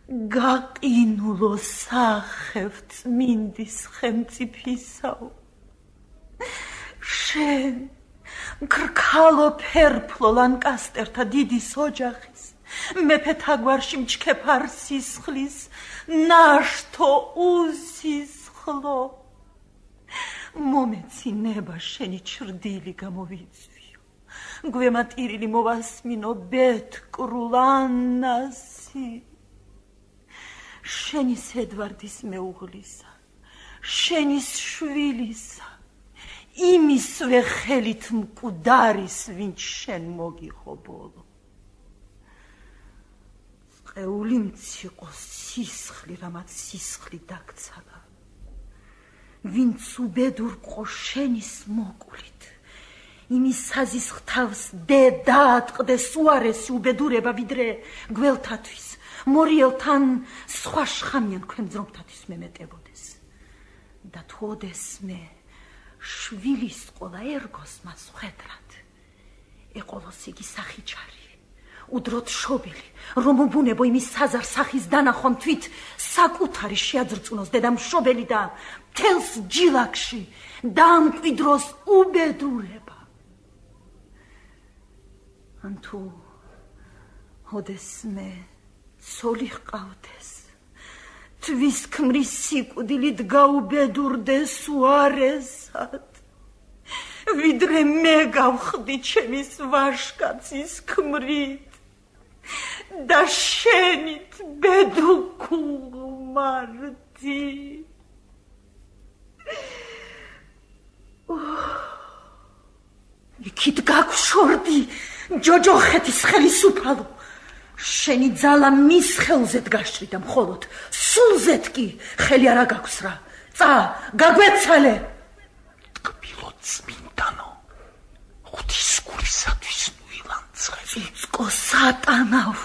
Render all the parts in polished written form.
გაყინულო სახევ წმინდის ხელმწიფისაო შენ ქრქალო ფერფლო ლანკასტერთა დიდის ოჯახის მეფეთა გვარში მჩქეფარ სისხლის ნაშთო უსისხლო მომეცინება შენი ჩრდილი გამოვიწვიო გვემატირილი მოვასმინო ბეთკრულანასი შენის ედვარდის მეუღლისა შენის შვილისა იმისვე ხელით მკვდარის ვინც შენ მოგიხო ბოლო ყეული მციყო სისხლი რამაც სისხლი დაგცალა ვინც უბედურ ყო შენის მოკვლით იმის საზის ღვთავს დაატყდეს უარესი უბედურება ვიდრე გველთათვის მორიელთან სხვა შხამიან ქვემძრომთათვის მემეტებოდეს და თუ ოდესმე შვილის ყოლა ერგოს მას ხედრად ეყოლოს იგი სახიჩარი უდროთ შობილი რომ უბუნებო იმის საზარ სახის დანახვამ თვით საკუთარი შეაძრწუნოს დედამ შობელი და მთელს ჯილაკში დაამკვიდროს უბედურება ან თუ ოდესმე ცოლი ჰყავდეს თვის ქმრის სიკვდილით გაუბედურდეს უარესად ვიდრე მე გავხდი ჩემის ვაჟკაცის ქმრით და შენით ბედუქუმარდი იქით გაგვშორდი ჯოჯოხეთის ხელისუფალო შენი ძალა მის ხელზეთ გაშრიდა მხოლოდ სულზეთ კი ხელი არა გაქვს რა წა გაგვეცალე ტკბილო წმინდანო ღვთისგურისათვის ნუილანცხები იწყო სატანავ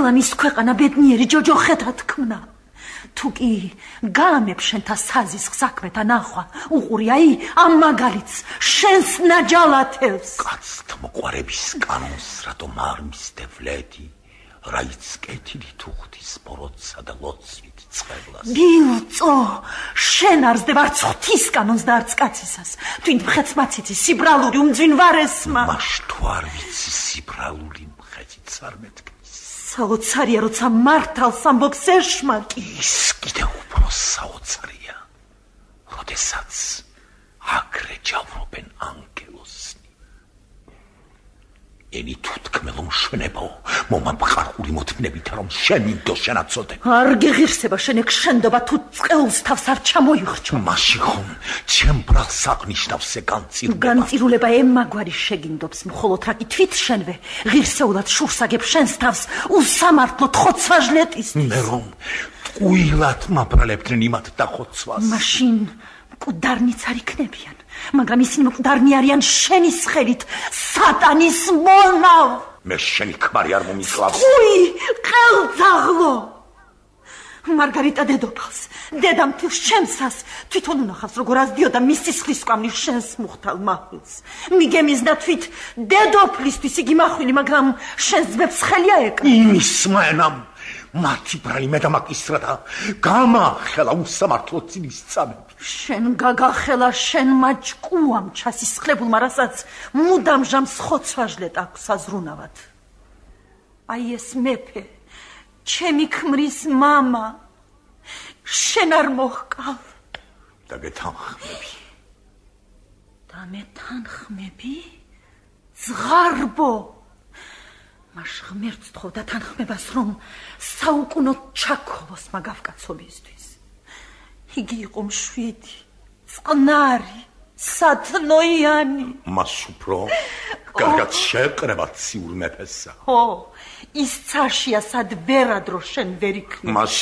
ლამის ქვეყანა ბედნიერი ჯოჯოხეთა თქმნა თუ კი გაამებ შენთა საზის საქმეთა ნახვა უყური აი ამ მაგალითს შენს ნაჯალათებს კაცთა მოყვარების კანონს რატომ არ მისდევლედი რაიც კეთილი თუ ღვთის ბოროტსა და ლოცვით ცხელას გილწო შენ არსდებ არც ღვთის კანონს და არც კაცისას თვით მხეცმაციცი სიბრალური უმძვინვარესმა მაშ თუ არ ვიცი სიბრალური მხეციც არ მეთქმის საოცარია როცა მართალს ამბობს ერშმაკი ის კიდევ უფრო საოცარია როდესაც აქრე ჯავრობენ ანგელოსნი ენი თუ თქმელო მშვენებო მომამყარყული მოთმნებით რომ შენ მინდო შენაცოდე არ გეღირსება შენ ეგ შენდობა თუ წყეულს თავს არ ჩამოიხრჩო მაშინ ხომ ჩემ ბრალს აღნიშნავს ეგ განწირულება ემაგვარი შეგინდობს მხოლოდ რა კი თვით შენვე ღირსეულად შურს აგებ შენს თავს უსამართლოდ ხოცვაჟლეტისთვის მე რომ ტყუილად მაბრალებდნენ იმათ და ხოცვას მაშინ მკვდარნიც არ იქნებიან მაგრამ ისინი მკვდარნი არიან შენის ხელით სატანის მონავ მე შენი ქმარი არ მომიკლავს უი ყელძაღლო მარგარიტა დედოფალს დედამთილს ჩემსას თვითონ უნახავს როგორ აზდიოდა მის სისხლის სკვამნი შენს მუხტალ მახვილს მიგემის და თვით დედოფლისთვის იგი მახვილი მაგრამ შენს ძმებს ხელია ეკრა იმის მანამ მათი ბრალი მეტამაკისრა და გამახელა უსამართლო წინის წამები შენ გაგახელა შენმა ჭკუამ ჩასისხლებულმა რასაც მუდამ ჟამს ხოცვაჟლეტ აქვს აზრუნავად აი ეს მეფე ჩემი ქმრის მამა შენ არ მოჰყავ და გეთანხმები და მეთანხმები ზღარბო მას ღმერთს თხოვდა თანხმებას რომ საუკუნოდ ჩაქოლოს მაგავკაცობისთვის იგი იყო მშვიდი წყნარი სათნოიანი მას უფრო კარგად შეეყრება ციურ მეფესა ო ის ცაშია სად ვერადრო შენ ვერ იქნებ მას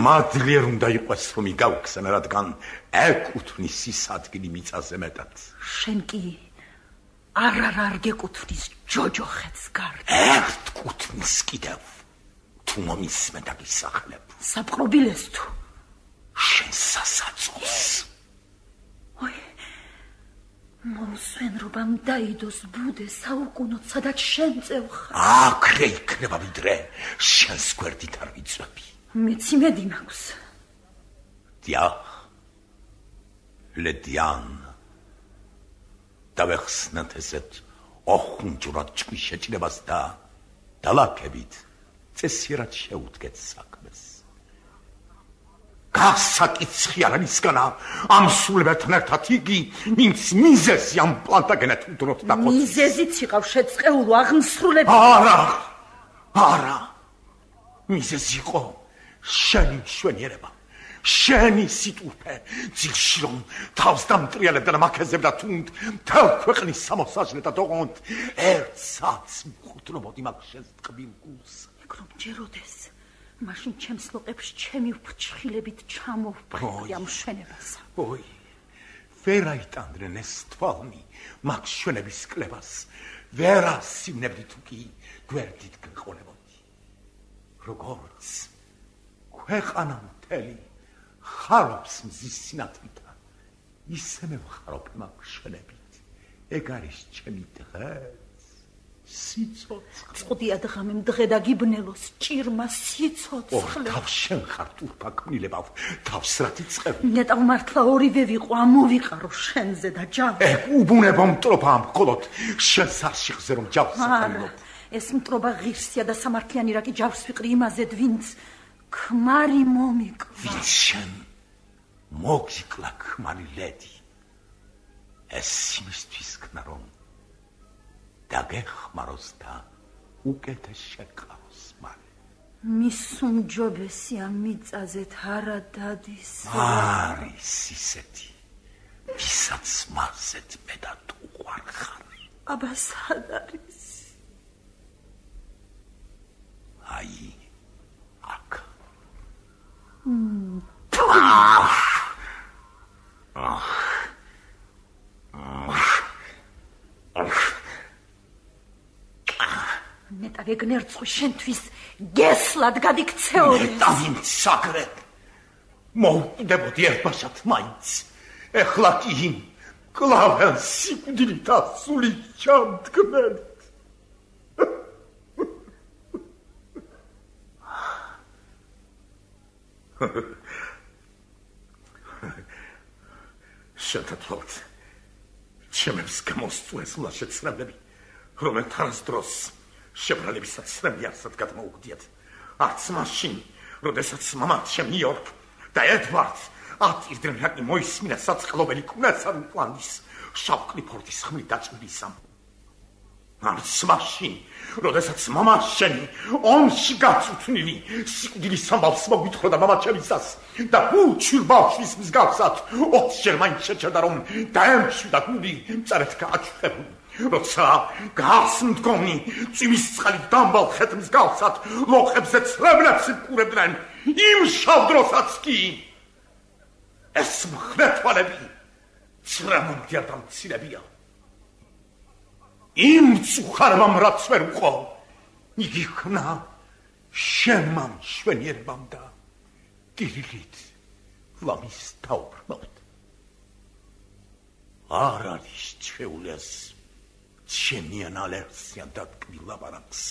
მადლიერ უნდა იყოს რომ იგავხსენა რადგან ეკუთვნის ის ადგილი მიწაზე მეტად შენ კი არ გეკუთვნის ჯოჯოხეთს გარდა ერთ კუთვნის კიდევ თუ მომისმე და გისახლებ საპყრობილეს თუ შენ სასაწოს ой მოსვენრობამ დაიდოს ბუდე საუკუნოდ სადაც შენ წევხარ აქრე იქნება ვიდრე შენს გვერდით არ ვიწვევი მეც იმედი მაქვს. დიახ, ლედიან. დავეხსნათ ესეთ ოხუნჯურად ჭკვის შეჭრებას და დალაქებით წესიერად შეუდგეთ საქმეს. გასაკიცხი არისგანა ამ სულებთან ერთად იგი ვინც მიზეზი ამ პლანტაგენეთ უდროთ და ხოცის. მიზეზიც იყავ შეწყეულო აღმსრულებელი. არა. მიზეზი იყო შენი მშვენიერება. შენი სიტუფე ძილში რომ თავს დამტრიალებდა და მაქეზებდა თუნდ მთელ ქვეყნის სამოსაჯნე და თողონდ ერთსაც მუხტნობოდი მაგ შენს ტკბილ გულს. იქ რომ ჯეროდეს მაშინ ჩემს ლოყებს ჩემი ფრჩხილებით ჩამოვფრთხილე ამ მშვენებას. ოი ვერ აიტანდნენ ეს თვალნი მაგ მშვენების კლებას. ვერ ასიმნებდი თუ კი გვერდით გიყოლებოდი. როგორც ქვეყანა მთელი ხარობს მზის სინათლიდან, ისე მე ვხარობ მაგ მშვენებით. ეგ არის ჩემი დღეც, სიცოცხლე. წყვდია დღამემ დღე და გიბნელოს ჭირმა სიცოცხლე. თავს შენ ხარ თურქა ქმნილებავ, თავს რათი წევი. ნეტავ მართლა ორივე ვიყო, ამოვიყარო შენზე და ჯავ. ეგ უბუნება მტრობა მხოლოდ შენს არშიხზე რომ ჯავს აკამილობ. ეს მტრობა ღირსია და სამართლიანი რა კი ჯავს ვიყრი იმაზედ, ვინც ქმარი მომიკლა. ვინც შენ მოგიკლა ქმარი ლედი. ეს იმისთვის ქნა რომ დაგეხმაროს და უკეთეს შეყავს მალე. მის უმჯობესია მიწაზეთ არა დადის. არის ისეთი, ვისაც მასეთ მე და თუ ვარ ხარ. აბა სად არის? აი, აქ. ნეტა ვეგნერწყვი შენთვის გესლად გადიქცეოდეს. ნეტა ვინც საგრე მოუკვდებოდი ერთბაშად მაინც. ეხლა კი კლავენ სიკვდილით ასული ჩამდგმელი. შეთათვალთ ჩემებს გამოსწვეს ლაშეცრემლები, რომელთანაც დროს შებრალებისაც სრემლი არსად გადმოუგდიათ. არც მაშინ, როდესაც მამა ჩემი იორკ და ედვარდ ატირდნენ რაკი მოისმინა საწყლობელი კუნასან პლანის შავ კლიფორდის ხმლით დაჭრილისამ. არც მაშინ, როდესაც მამა შენი ომში გაწუთვნილი სიკვდილის სამბავს მოგვითხრა და მამა ჩემისას და უჩვილ ბავშვის მსგავსად 20-ჯერ მაინც შეჭერდა რომ დაემშვიდა გული მწარეთ გააჩუქებული. როცა გასმდგომი წვიმის წყალით დამბალ ხეთ მსგავსად ლოყებზე ცრემლებს იკურებდნენ, იმ შავ დროსაც კი ეს მხრეთვალები ცრემლამდე არ დამცირებია. იმ წუხარებამ რაც ვერ უყო, იგი ხნა შენმა მშვენიერებამ და ტირილით ლამის დაუბრმავთ. არ არის ჩვეულეს ჩემიან ალერსიან და ტკბილ ლაპარაკს,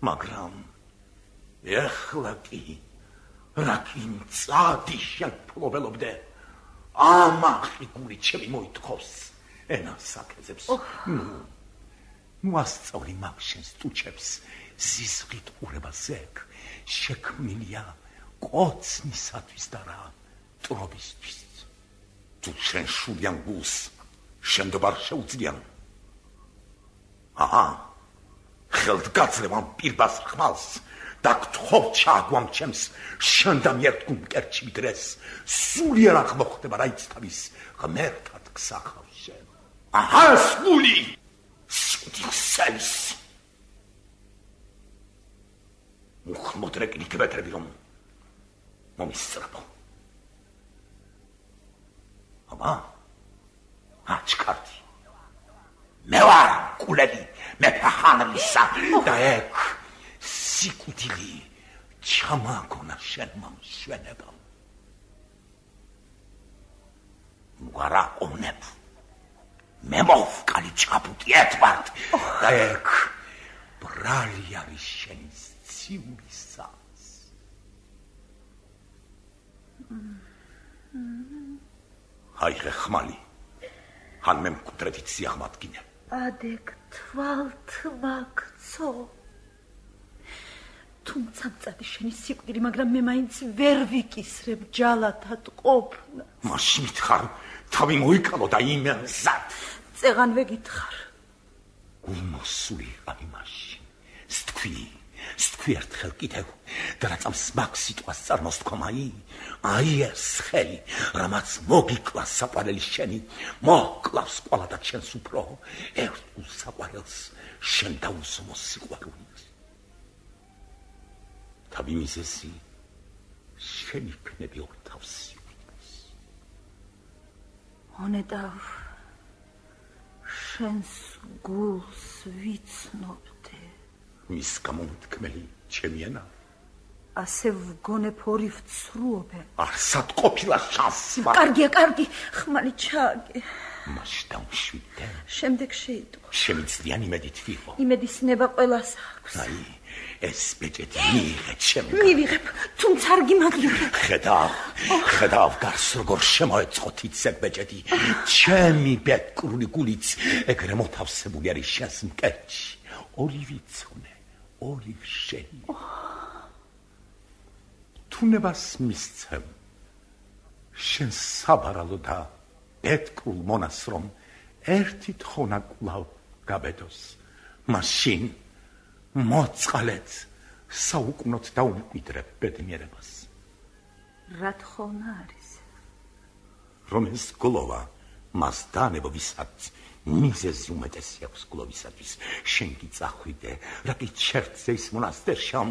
მაგრამ ეხლა კი რაკინ წადი შენფლობელობდე, ამაღი გული ჩემი მოითხოვს ენას საკეცებს. ნუ ასწავლი მაგ შენს ტუჩებს ზიზღით ყურებას ეგ შექმნილია კოცნისათვის და რა ტრობისთვის. თუ შენ შულიან გულს შენდობარ შეუძლიან. ხელდგაცრევან პირბას ხმალს და გთხოვ ჩააგვამ ჩემს შენ და მიერთგუნ მკერჩივი დრეს სულიერ არ მოხდება რაიც თავის ღმერთად გსახავს შენ. სული სუდილსელის მუხმოდრეკილი კბეტრები რომ მომისწრაფო. აბა აჩქარდი მე ვარ კულები მეფე ჰანრისა და ეგ სიკვდილი ჩამაგონა შენმა მშვენებამ. მგვარა ონებ მე მოვკალი ჩაბუტი ედვარდ და ეგ ბრალი არის შენი ცივისას. აიღე ხმალი. ან მე მკვდრედით სიაღმადგინე. ადეკ თვალთ ვაქცო. თუმცა მწადი შენი სიკვდილი, მაგრამ მე მაინც ვერ ვიკისრებ ჯალათად ყოფნა. მაშინ მითხარ, თავი მოიკალო და იმერზად. წეღანვე გითხარ. გულმოსული ამი მაშინ. სტქვი ერთხელ კიდევ და რაწამს მაგ სიტყვას წარმოსთქვა აი ეს ხელი, რამაც მოგიკლას საყვარელი შენი, მოკლავს ყველა და ჩვენს უფრო ერთ უსაყვარელს შენ დაუსმო სიყვარულს. თავი მიზესი შენი ქნები ორ თავს სიყვარულს. მონეტავ შენს გულს ვიცნობდე. მის გამომთქმელი ჩემი ენა. ასე ვგონებ ორი ვცრუობენ. არსად ყოფილა შანსი მაგ. კარგი, ხმალი ჩააგე. მაშ დამშვიდე. შემდეგ შეიტყო. შემიძლიან იმედით ვიყო. იმედის ნება ყველას აქვს. აი, ეს ბეჭედი მიიღე ჩემი. მივიღებ, თუმცა არ გიმაგნებ. ხედავ გარს როგორ შემოეწყოთ იცებ ბეჭედი. ჩემი ბედკრული გულიც ეგრე მოთავსებული არის შენს მკერდში. ორი ვიცუნე, ორი შენი. თუნებას მისცემ შენ საბარალო და ბედკრულ მონას რომ ერთი თხონა კვლავ გაბედოს. მაშინ მოწყალეთ საუკუნოდ დაუმკვიდრებ ბედნიერებას. რა თხონა არის? რომ ეს გლოვა მას დაანებო ვისაც მიზეზი უმეტესი აქვს გლოვისათვის. შენ კი წახვიდე, რა კი ჩერტზე ის მონასტერში ამ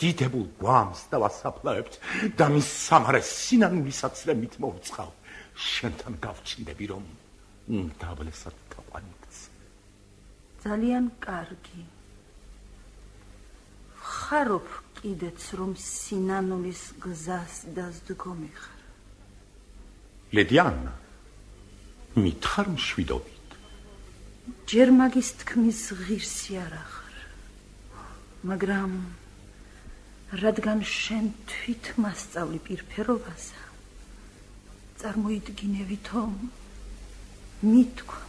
დიდებულ გვამს დავასაფლავებთ და მის სამარეს სინანულისაცრემით მოვწყავ. შენთან გავჩნდები, რომ უმდაბლესად გაყვანიქცე. ძალიან კარგი. ხარობ კიდეც რომ სინანულის გზას დასდგომი ხარ. ლედიანა, მითხარ მშვიდობით. ჯერ მაგის თქმის ღირსი არ ახარ, მაგრამ რადგან შენ თვით მასწავლი პირფერობასა, წარმოიდგინე ვითომ მithქვა